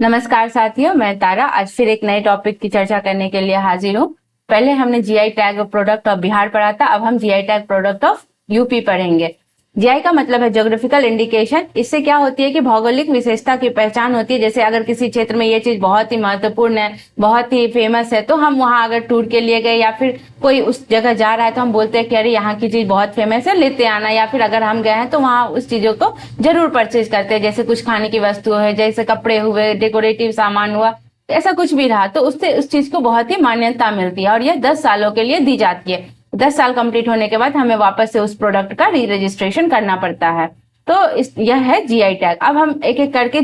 नमस्कार साथियों, मैं तारा आज फिर एक नए टॉपिक की चर्चा करने के लिए हाजिर हूँ। पहले हमने GI tag product of Bihar पढ़ा था, अब हम GI tag product of UP पढ़ेंगे। जीआई का मतलब है ज्योग्राफिकल इंडिकेशन। इससे क्या होती है कि भौगोलिक विशेषता की पहचान होती है। जैसे अगर किसी क्षेत्र में ये चीज बहुत ही महत्वपूर्ण है, बहुत ही फेमस है, तो हम वहां अगर टूर के लिए गए या फिर कोई उस जगह जा रहा है तो हम बोलते हैं कि अरे यहाँ की चीज बहुत फेमस है, लेते आना। या फिर अगर हम गए हैं तो वहां उस चीजों को जरूर परचेज करते हैं। जैसे कुछ खाने की वस्तु है, जैसे कपड़े हुए, डेकोरेटिव सामान हुआ, ऐसा कुछ भी रहा तो उससे उस चीज को बहुत ही मान्यता मिलती है और यह 10 सालों के लिए दी जाती है। 10 साल कंप्लीट होने के बाद हमें वापस से उस प्रोडक्ट का री रजिस्ट्रेशन करना पड़ता है। तो यह है जीआई टैग। अब हम एक एक करके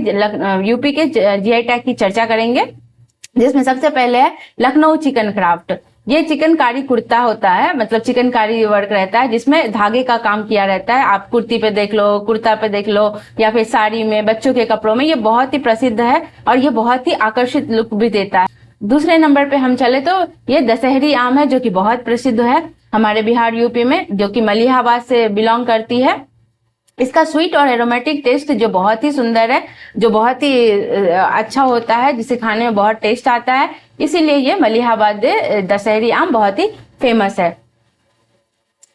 यूपी के जीआई टैग की चर्चा करेंगे, जिसमें सबसे पहले है लखनऊ चिकन क्राफ्ट। ये चिकनकारी कुर्ता होता है, मतलब चिकनकारी वर्क रहता है जिसमें धागे का काम किया रहता है। आप कुर्ती पे देख लो, कुर्ता पे देख लो, या फिर साड़ी में, बच्चों के कपड़ों में, ये बहुत ही प्रसिद्ध है और ये बहुत ही आकर्षित लुक भी देता है। दूसरे नंबर पे हम चले तो ये दशहरी आम है, जो कि बहुत प्रसिद्ध है हमारे बिहार यूपी में, जो कि मलिहाबाद से बिलोंग करती है। इसका स्वीट और एरोमेटिक टेस्ट जो बहुत ही सुंदर है, जो बहुत ही अच्छा होता है, जिसे खाने में बहुत टेस्ट आता है, इसीलिए ये मलिहाबाद दशहरी आम बहुत ही फेमस है।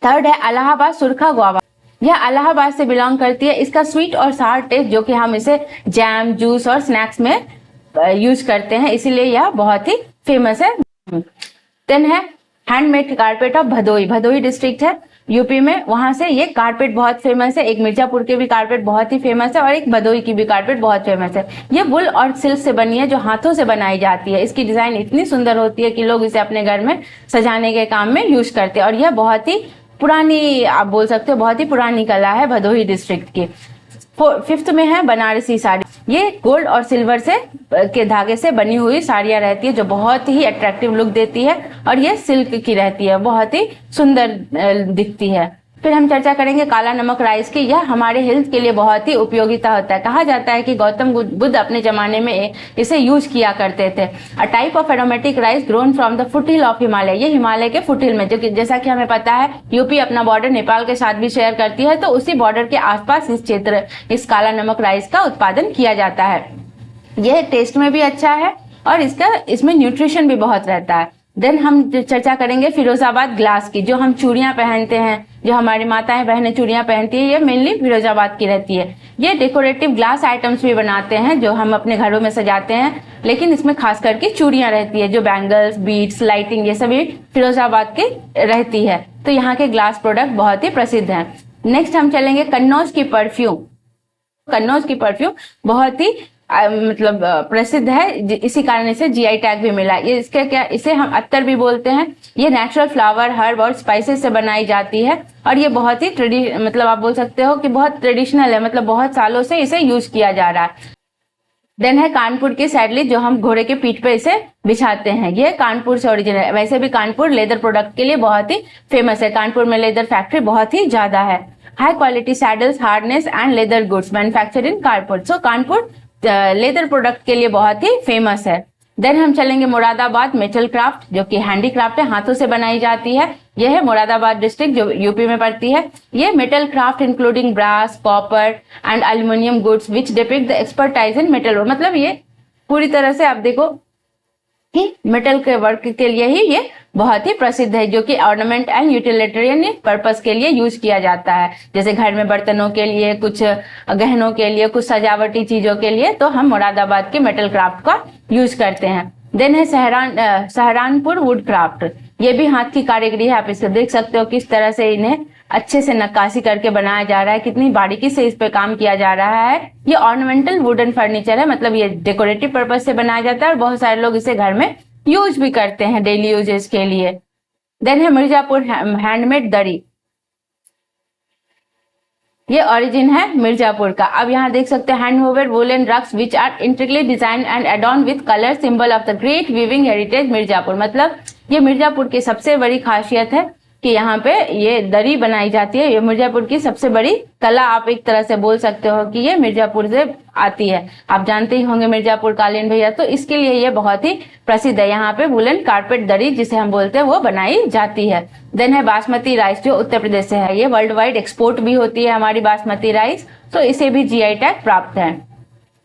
थर्ड है इलाहाबाद सुरखा गुआवा। यह इलाहाबाद से बिलोंग करती है। इसका स्वीट और सार टेस्ट, जो कि हम इसे जैम, जूस और स्नैक्स में यूज करते हैं, इसीलिए यह बहुत ही फेमस है। देन है handmade carpet of Bhadohi. Bhadohi district है यूपी में, वहां से ये कारपेट बहुत फेमस है। एक मिर्जापुर के भी कारपेट बहुत ही फेमस है और एक भदोई की भी कारपेट बहुत फेमस है। ये वुल और सिल्क से बनी है, जो हाथों से बनाई जाती है। इसकी डिजाइन इतनी सुंदर होती है कि लोग इसे अपने घर में सजाने के काम में यूज करते हैं और यह बहुत ही पुरानी, आप बोल सकते हो बहुत ही पुरानी कला है भदोही डिस्ट्रिक्ट की। फिफ्थ में है बनारसी साड़ी। ये गोल्ड और सिल्वर से के धागे से बनी हुई साड़ियां रहती है, जो बहुत ही अट्रैक्टिव लुक देती है और ये सिल्क की रहती है, बहुत ही सुंदर दिखती है। फिर हम चर्चा करेंगे काला नमक राइस की। यह हमारे हेल्थ के लिए बहुत ही उपयोगिता होता है। कहा जाता है कि गौतम बुद्ध अपने जमाने में इसे यूज किया करते थे। A type of aromatic rice grown from the foothill of Himalaya. ये हिमालय के फुटहिल में, जो कि जैसा कि हमें पता है यूपी अपना बॉर्डर नेपाल के साथ भी शेयर करती है, तो उसी बॉर्डर के आसपास इस क्षेत्र इस काला नमक राइस का उत्पादन किया जाता है। यह टेस्ट में भी अच्छा है और इसमें न्यूट्रिशन भी बहुत रहता है। देन हम चर्चा करेंगे फिरोजाबाद ग्लास की। जो हम चूड़ियां पहनते हैं, जो हमारी माताएं बहनें चूड़ियां पहनती है, ये मेनली फिरोजाबाद की रहती है। ये डेकोरेटिव ग्लास आइटम्स भी बनाते हैं, जो हम अपने घरों में सजाते हैं, लेकिन इसमें खास करके चूड़ियां रहती है, जो बैंगल्स, बीड्स, लाइटिंग, ये सभी फिरोजाबाद की रहती है। तो यहाँ के ग्लास प्रोडक्ट बहुत ही प्रसिद्ध है। नेक्स्ट हम चलेंगे कन्नौज की परफ्यूम। कन्नौज की परफ्यूम बहुत ही मतलब प्रसिद्ध है, इसी कारण इसे जीआई टैग भी मिला। ये इसके क्या, इसे हम अत्तर भी बोलते हैं। ये नेचुरल फ्लावर, हर्ब और स्पाइसेस से बनाई जाती है और ये बहुत ही मतलब आप बोल सकते हो कि बहुत ट्रेडिशनल है, मतलब बहुत सालों से इसे यूज किया जा रहा है। देन है कानपुर की सैडली, जो हम घोड़े के पीठ पे इसे बिछाते हैं। ये कानपुर से ओरिजिनल है। वैसे भी कानपुर लेदर प्रोडक्ट के लिए बहुत ही फेमस है। कानपुर में लेदर फैक्ट्री बहुत ही ज्यादा है। High quality saddles, harness and leather goods manufactured in Kanpur. So Kanpur leather product के लिए बहुत ही फेमस है। देन हम चलेंगे मुरादाबाद मेटल क्राफ्ट, जो कि हैंडीक्राफ्ट है, हाथों से बनाई जाती है। यह है मुरादाबाद डिस्ट्रिक्ट, जो यूपी में पड़ती है। ये metal craft including brass, copper and aluminium goods which depict the expertise in metal work. मतलब ये पूरी तरह से आप देखो कि मेटल के वर्क के लिए ही ये बहुत ही प्रसिद्ध है, जो कि ऑर्नामेंट एंड यूटिलिटेरियन पर्पस के लिए यूज किया जाता है। जैसे घर में बर्तनों के लिए, कुछ गहनों के लिए, कुछ सजावटी चीजों के लिए, तो हम मुरादाबाद के मेटल क्राफ्ट का यूज करते हैं। देन है सहारनपुर वुड क्राफ्ट। ये भी हाथ की कारीगरी है। आप इसको देख सकते हो किस तरह से इन्हें अच्छे से नक्काशी करके बनाया जा रहा है, कितनी बारीकी से इस पे काम किया जा रहा है। ये ऑर्नामेंटल वुडन फर्नीचर है, मतलब ये डेकोरेटिव पर्पज से बनाया जाता है और बहुत सारे लोग इसे घर में यूज भी करते हैं डेली यूजेस के लिए। देन है मिर्जापुर हैंडमेड दरी। ये ओरिजिन है मिर्जापुर का। अब यहाँ देख सकते हैं hand woven woollen rugs which are intricately design and adorn with colour, symbol of the great weaving heritage Mirzapur. मतलब ये मिर्जापुर की सबसे बड़ी खासियत है कि यहाँ पे ये दरी बनाई जाती है। ये मिर्जापुर की सबसे बड़ी कला, आप एक तरह से बोल सकते हो कि ये मिर्जापुर से आती है। आप जानते ही होंगे मिर्जापुर कालीन भैया, तो इसके लिए ये बहुत ही प्रसिद्ध है। यहाँ पे वुलन कारपेट दरी, जिसे हम बोलते हैं, वो बनाई जाती है। देन है बासमती राइस, जो उत्तर प्रदेश से है। ये वर्ल्ड वाइड एक्सपोर्ट भी होती है हमारी बासमती राइस, तो इसे भी जीआई टैग प्राप्त है।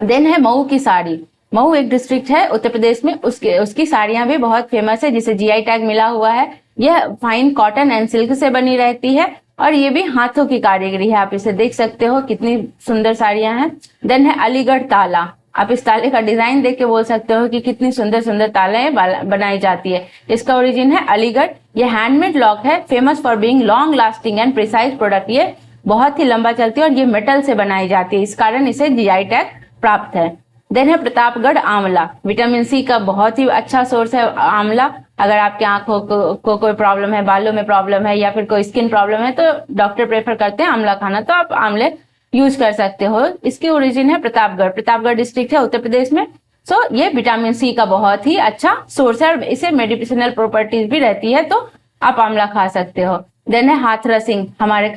देन है मऊ की साड़ी। मऊ एक डिस्ट्रिक्ट है उत्तर प्रदेश में, उसकी साड़ियां भी बहुत फेमस है जिसे जीआई टैग मिला हुआ है। यह फाइन कॉटन एंड सिल्क से बनी रहती है और ये भी हाथों की कारीगरी है। आप इसे देख सकते हो कितनी सुंदर साड़ियां हैं। देन है अलीगढ़ ताला। आप इस ताले का डिजाइन देख के बोल सकते हो कि कितनी सुंदर सुंदर ताले बनाई जाती है। इसका ओरिजिन है अलीगढ़। ये हैंडमेड लॉक है, famous for being long lasting and precise product. ये बहुत ही लंबा चलती है और ये मेटल से बनाई जाती है, इस कारण इसे जीआई टैग प्राप्त है। देन है प्रतापगढ़ आंवला। विटामिन सी का बहुत ही अच्छा सोर्स है आंवला। अगर आपकी आंखों को कोई प्रॉब्लम है, बालों में प्रॉब्लम है या फिर कोई स्किन प्रॉब्लम है तो डॉक्टर प्रेफर करते हैं आंवला खाना, तो आप आंवले यूज कर सकते हो। इसकी ओरिजिन है प्रतापगढ़, प्रतापगढ़ डिस्ट्रिक्ट है उत्तर प्रदेश में। सो ये विटामिन सी का बहुत ही अच्छा सोर्स है और इसे मेडिसिनल प्रॉपर्टीज भी रहती है, तो आप आंवला खा सकते हो। देन है हाथरस हिंग। हमारे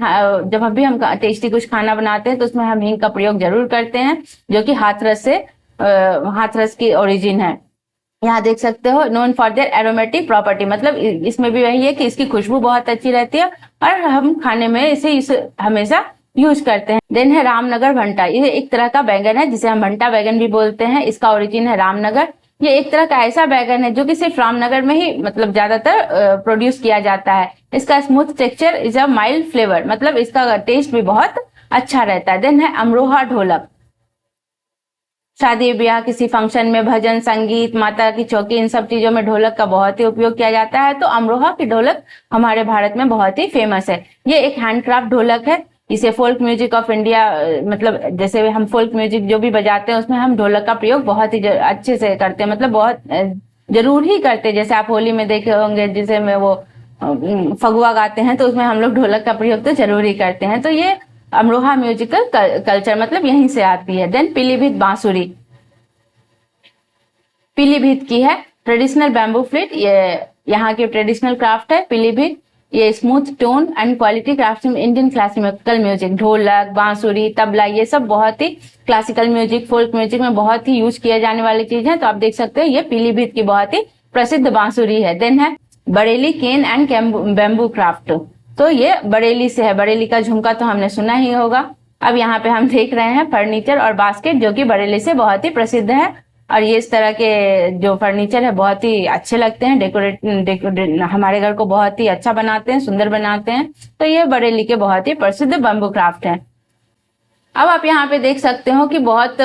जब भी हम टेस्टी कुछ खाना बनाते हैं तो उसमें हम हिंग का प्रयोग जरूर करते हैं, जो कि हाथरस की ओरिजिन है। यहाँ देख सकते हो known for their aromatic property, मतलब इसमें भी वही है कि इसकी खुशबू बहुत अच्छी रहती है और हम खाने में इसे हमेशा यूज करते हैं। देन है रामनगर भंटा। ये एक तरह का बैगन है जिसे हम भंटा बैगन भी बोलते हैं। इसका ओरिजिन है रामनगर। ये एक तरह का ऐसा बैगन है जो कि सिर्फ रामनगर में ही मतलब ज्यादातर प्रोड्यूस किया जाता है। इसका smooth texture is a mild flavour, मतलब इसका टेस्ट भी बहुत अच्छा रहता है। देन है अमरोहा ढोलक। शादी ब्याह किसी फंक्शन में भजन संगीत, माता की चौकी, इन सब चीजों में ढोलक का बहुत ही उपयोग किया जाता है, तो अमरोहा की ढोलक हमारे भारत में बहुत ही फेमस है। ये एक हैंडक्राफ्ट ढोलक है। इसे फोल्क म्यूजिक ऑफ इंडिया, मतलब जैसे हम फोल्क म्यूजिक जो भी बजाते हैं उसमें हम ढोलक का प्रयोग बहुत ही अच्छे से करते हैं, मतलब बहुत जरूर ही करते हैं। जैसे आप होली में देखे होंगे जिसे में वो फगुआ गाते हैं तो उसमें हम लोग ढोलक का प्रयोग तो जरूर ही करते हैं। तो ये अमरोहा म्यूजिकल कल्चर मतलब यहीं से आती है। देन पीलीभीत बांसुरी, पीलीभीत की है, ट्रेडिशनल बैम्बू फ्लूट। ये यहाँ की ट्रेडिशनल क्राफ्ट है पीलीभीत। ये smooth tone and quality craft में इंडियन क्लासिकल म्यूजिक, ढोलक, बांसुरी, तबला, ये सब बहुत ही क्लासिकल म्यूजिक, फोल्क म्यूजिक में बहुत ही यूज किया जाने वाली चीज है। तो आप देख सकते हो ये पीलीभीत की बहुत ही प्रसिद्ध बांसुरी है। देन है Bareilly cane and bamboo craft. तो ये बरेली से है। बरेली का झुमका तो हमने सुना ही होगा। अब यहाँ पे हम देख रहे हैं फर्नीचर और बास्केट जो कि बरेली से बहुत ही प्रसिद्ध है और ये इस तरह के जो फर्नीचर है बहुत ही अच्छे लगते हैं, डेकोरेट हमारे घर को बहुत ही अच्छा बनाते हैं, सुंदर बनाते हैं। तो ये बरेली के बहुत ही प्रसिद्ध बम्बू क्राफ्ट है। अब आप यहाँ पे देख सकते हो कि बहुत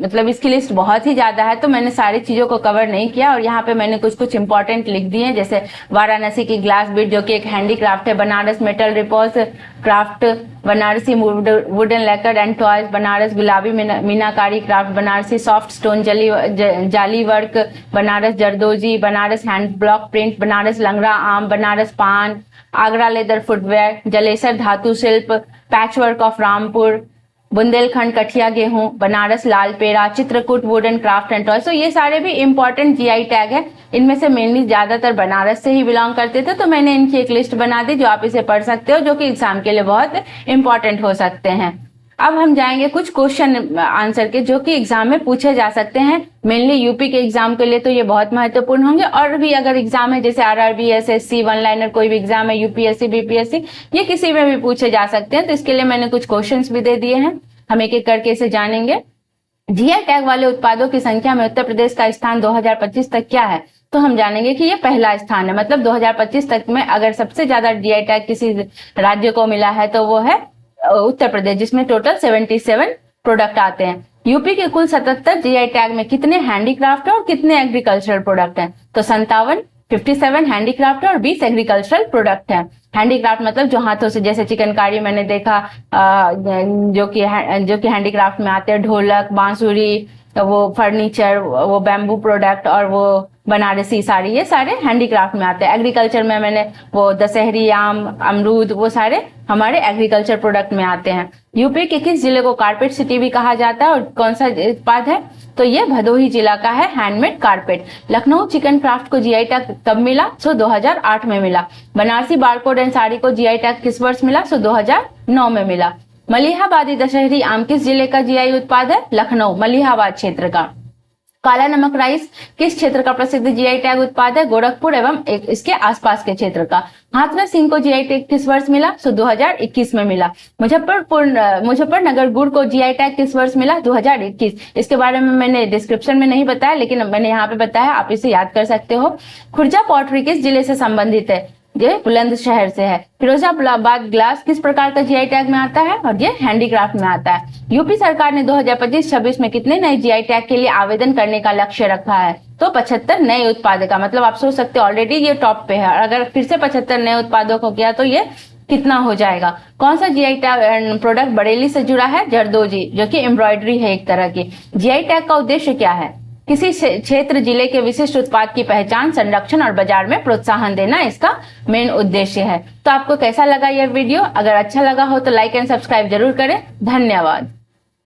मतलब इसकी लिस्ट बहुत ही ज्यादा है, तो मैंने सारी चीजों को कवर नहीं किया और यहाँ पे मैंने कुछ कुछ इंपॉर्टेंट लिख दिए हैं। जैसे वाराणसी की ग्लास बीड जो कि एक हैंडीक्राफ्ट है, Banaras metal repousse craft, Banarasi wooden lacquer and toys, Banaras Gulabi Meenakari craft, Banarasi soft stone jali work, Banaras Zardozi, Banaras hand block print, Banaras Langda आम, बनारस पान, आगरा लेदर फुटवेयर, जलेसर धातु शिल्प, patch work of Rampur, Bundelkhand Kathiya गेहूं, Banaras Lal Peda, Chitrakoot wooden craft and toys. तो ये सारे भी इंपॉर्टेंट जीआई टैग है। इनमें से मेनली ज्यादातर बनारस से ही बिलोंग करते थे, तो मैंने इनकी एक लिस्ट बना दी जो आप इसे पढ़ सकते हो, जो कि एग्जाम के लिए बहुत इंपॉर्टेंट हो सकते हैं। अब हम जाएंगे कुछ क्वेश्चन आंसर के जो कि एग्जाम में पूछे जा सकते हैं। मेनली यूपी के एग्जाम के लिए तो ये बहुत महत्वपूर्ण होंगे, और भी अगर एग्जाम है जैसे आरआरबी, एसएससी, वन लाइनर कोई भी एग्जाम है, यूपीएससी, बीपीएससी, ये किसी में भी पूछे जा सकते हैं। तो इसके लिए मैंने कुछ क्वेश्चंस भी दे दिए हैं, हम एक एक करके इसे जानेंगे। जीआई टैग वाले उत्पादों की संख्या में उत्तर प्रदेश का स्थान 2025 तक क्या है? तो हम जानेंगे कि ये पहला स्थान है, मतलब 2025 तक में अगर सबसे ज्यादा जीआई टैग किसी राज्य को मिला है तो वो है उत्तर प्रदेश, जिसमें टोटल 77 प्रोडक्ट आते हैं। यूपी के कुल 77 जीआई टैग में कितने हैंडीक्राफ्ट और कितने एग्रीकल्चरल प्रोडक्ट हैं? तो 57 हैंडीक्राफ्ट और 20 एग्रीकल्चरल प्रोडक्ट हैं। हैंडीक्राफ्ट मतलब जो हाथों से, जैसे चिकनकारी मैंने देखा जो कि हैंडीक्राफ्ट में आते हैं, ढोलक, बांसुरी, वो फर्नीचर, वो बैम्बू प्रोडक्ट और वो बनारसी साड़ी, ये सारे हैंडीक्राफ्ट में आते हैं। एग्रीकल्चर में मैंने वो दशहरी आम, अमरूद, वो सारे हमारे एग्रीकल्चर प्रोडक्ट में आते हैं। यूपी के किस जिले को कारपेट सिटी भी कहा जाता है और कौन सा उत्पाद है? तो ये भदोही जिला का है handmade carpet. Lucknow chicken craft को जीआई टैग कब मिला? 2008 में मिला। बनारसी बारकोड एंड साड़ी को जीआई टैग किस वर्ष मिला? 2009 में मिला। मलिहाबादी दशहरी आम किस जिले का जीआई उत्पाद है? लखनऊ, मलिहाबाद क्षेत्र का। काला नमक राइस किस क्षेत्र का प्रसिद्ध जीआई टैग उत्पाद है? गोरखपुर एवं इसके आसपास के क्षेत्र का। हाथरस सिंह को जीआई टैग किस वर्ष मिला? 2021 में मिला। मुजफ्फरनगर गुड़ को जीआई टैग किस वर्ष मिला? 2021। इसके बारे में मैंने डिस्क्रिप्शन में नहीं बताया, लेकिन मैंने यहाँ पे बताया, आप इसे याद कर सकते हो। खुर्जा पॉटरी किस जिले से संबंधित है? ये बुलंदशहर से है। फिरोजाबाद ग्लास किस प्रकार का जीआई टैग में आता है? और ये हैंडीक्राफ्ट में आता है। यूपी सरकार ने 2025-26 में कितने नए जीआई टैग के लिए आवेदन करने का लक्ष्य रखा है? तो 75 नए उत्पादों का। मतलब आप सोच सकते हो ऑलरेडी ये टॉप पे है, और अगर फिर से 75 नए उत्पादों को किया तो ये कितना हो जाएगा? कौन सा जीआई टैग प्रोडक्ट बरेली से जुड़ा है? जरदोजी, जो कि एम्ब्रॉयडरी है एक तरह की। जीआई टैग का उद्देश्य क्या है? किसी क्षेत्र जिले के विशिष्ट उत्पाद की पहचान, संरक्षण और बाजार में प्रोत्साहन देना इसका मेन उद्देश्य है। तो आपको कैसा लगा यह वीडियो? अगर अच्छा लगा हो तो लाइक एंड सब्सक्राइब जरूर करें। धन्यवाद।